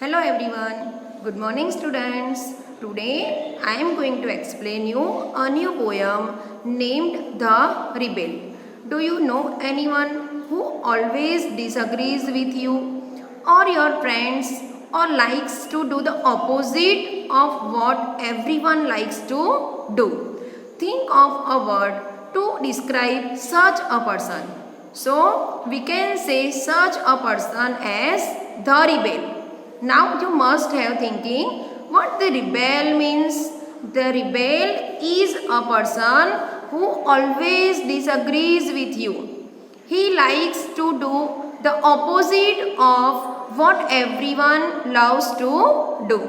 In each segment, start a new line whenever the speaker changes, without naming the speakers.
Hello everyone. Good morning students. Today I am going to explain you a new poem named The Rebel. Do you know anyone who always disagrees with you or your friends or likes to do the opposite of what everyone likes to do? Think of a word to describe such a person. So we can say such a person as the rebel. Now you must have thinking what the rebel means. The rebel is a person who always disagrees with you. He likes to do the opposite of what everyone loves to do.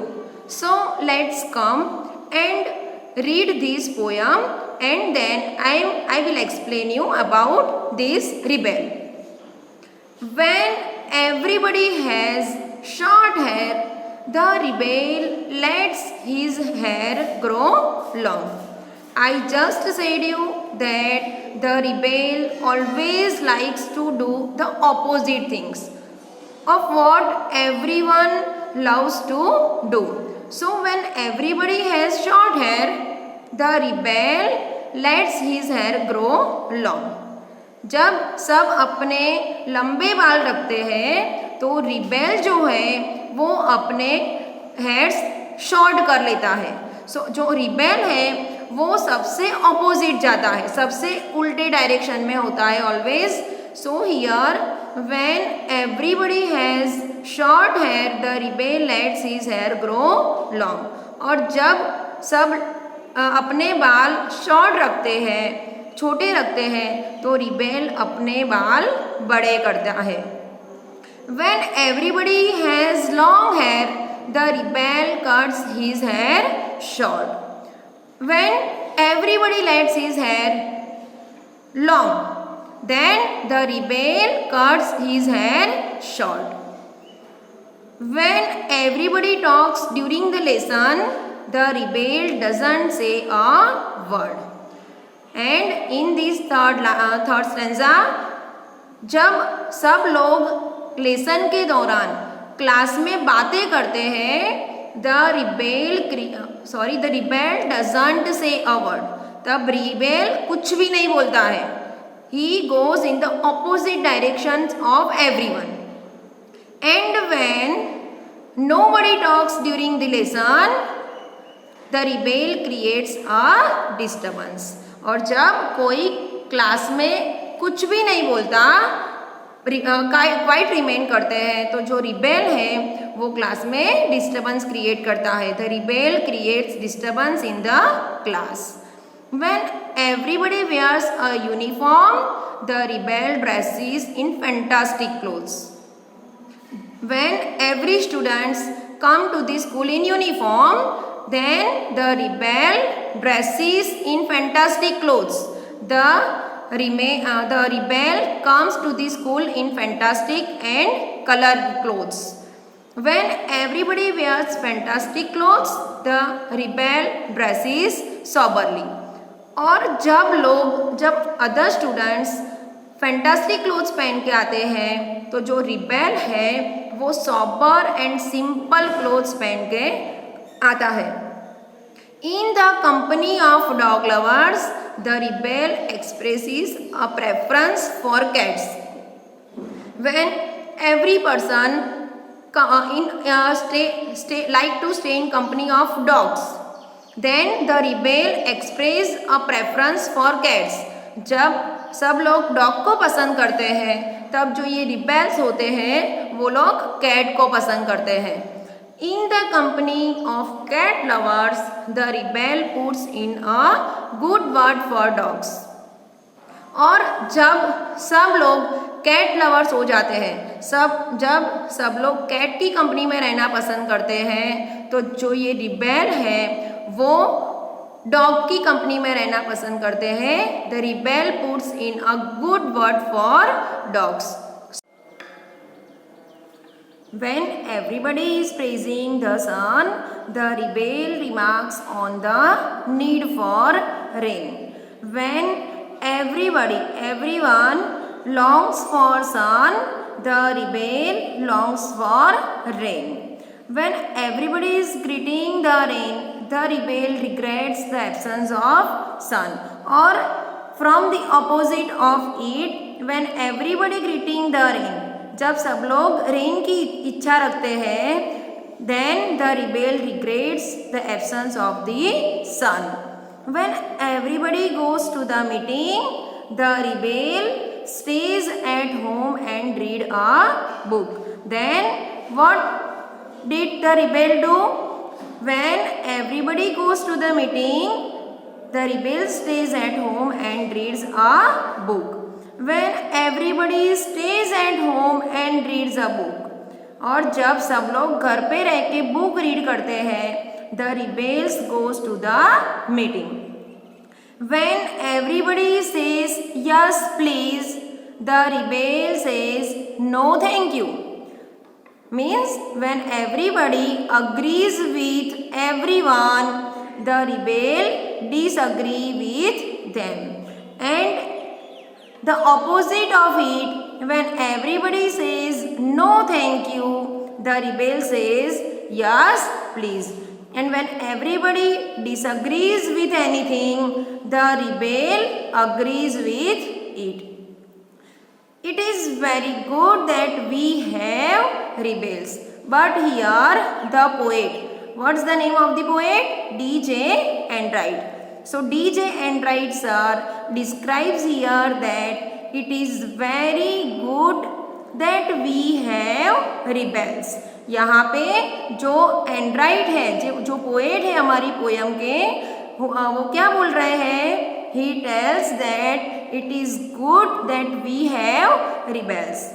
So let's come and read this poem and then I will explain you about this rebel. When everybody has short hair, the rebel lets his hair grow long. I just said you that the rebel always likes to do the opposite things of what everyone loves to do. So when everybody has short hair, the rebel lets his hair grow long. जब सब अपने लंबे बाल रखते हैं तो rebel जो है वो अपने हेयर्स शॉर्ट कर लेता है. जो रिबेल है वो सबसे ऑपोजिट जाता है, सबसे उल्टे डायरेक्शन में होता है always. So here when everybody has short hair the rebel lets his hair grow long. और जब सब अपने बाल शॉर्ट रखते हैं, छोटे रखते हैं, तो रिबेल अपने बाल बड़े करता है. When everybody has long hair, the rebel cuts his hair short. When everybody lets his hair long, then the rebel cuts his hair short. When everybody talks during the lesson, the rebel doesn't say a word. And in this third stanza, जब सब लोग lesson के दौरान class में बातें करते हैं, the rebel doesn't say a word. तब रिबेल कुछ भी नहीं बोलता है. He goes in the opposite direction of everyone. And when nobody talks during the lesson, the rebel creates a disturbance. और जब कोई क्लास में कुछ भी नहीं बोलता, क्वाइट रिमेन करते हैं, तो जो रिबेल है वो क्लास में डिस्टर्बेंस क्रिएट करता है. The rebel creates disturbance in the class. When everybody wears a uniform, the rebel dresses in fantastic clothes. When every students come to the school in uniform, then the rebel dresses in fantastic clothes. The rebel comes to the school in fantastic and colored clothes. When everybody wears fantastic clothes, the rebel dresses soberly. और जब other students fantastic clothes पहन के आते हैं, तो जो rebel है वो सॉबर एंड सिंपल क्लोथ्स पहन के आता है. In the company of dog lovers, the rebel expresses a preference for cats. When every person like to stay in company of dogs, then the rebel express a preference for cats. जब सब लोग dog को पसंद करते हैं, तब जो ये रिबेल्स होते हैं वो लोग कैट को पसंद करते हैं. In the company of cat lovers, the rebel puts in a good word for dogs. और जब सब लोग कैट लवर्स हो जाते हैं, जब सब लोग कैट की कंपनी में रहना पसंद करते हैं, तो जो ये रिबेल है वो डॉग की कंपनी में रहना पसंद करते हैं. The rebel puts in a good word for dogs. When everybody is praising the sun, the rebel remarks on the need for rain. When everyone longs for sun, the rebel longs for rain. When everybody is greeting the rain, the rebel regrets the absence of sun. Or from the opposite of it, when everybody greeting the rain, जब सब लोग rain की इच्छा रखते हैं, then the rebel regrets the absence of the sun. When everybody goes to the meeting, the rebel stays at home and read a book. Then what did the rebel do? When everybody goes to the meeting, the rebel stays at home and reads a book. When everybody stays at home and reads a book, और जब सब लोग घर पे रह के book read करते हैं, the rebels goes to the meeting. When everybody says yes please, the rebel says no thank you. Means when everybody agrees with everyone, the rebel disagree with them. And the opposite of it, when everybody says no thank you, the rebel says yes please. And when everybody disagrees with anything, the rebel agrees with it. It is very good that we have rebels. But here the poet, what's the name of the poet? D.J. Enright. So D.J. Enright sir describes here that it is very good that we have rebels. यहाँ पे जो Android है, जो poet है हमारी poem के, वो क्या बोल रहे हैं? He tells that it is good that we have rebels.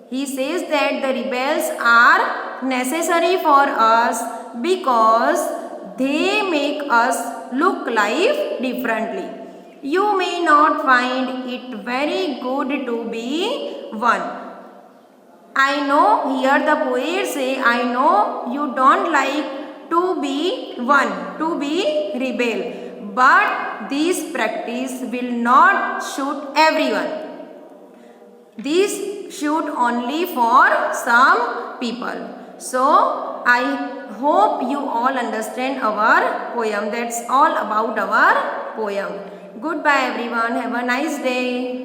He says that the rebels are necessary for us because they make us look life differently. You may not find it very good to be one. I know, here the poet say, I know you don't like to be one, to be rebel. But this practice will not suit everyone. This suit only for some people. So I hope you all understand our poem. That's all about our poem. Goodbye everyone. Have a nice day.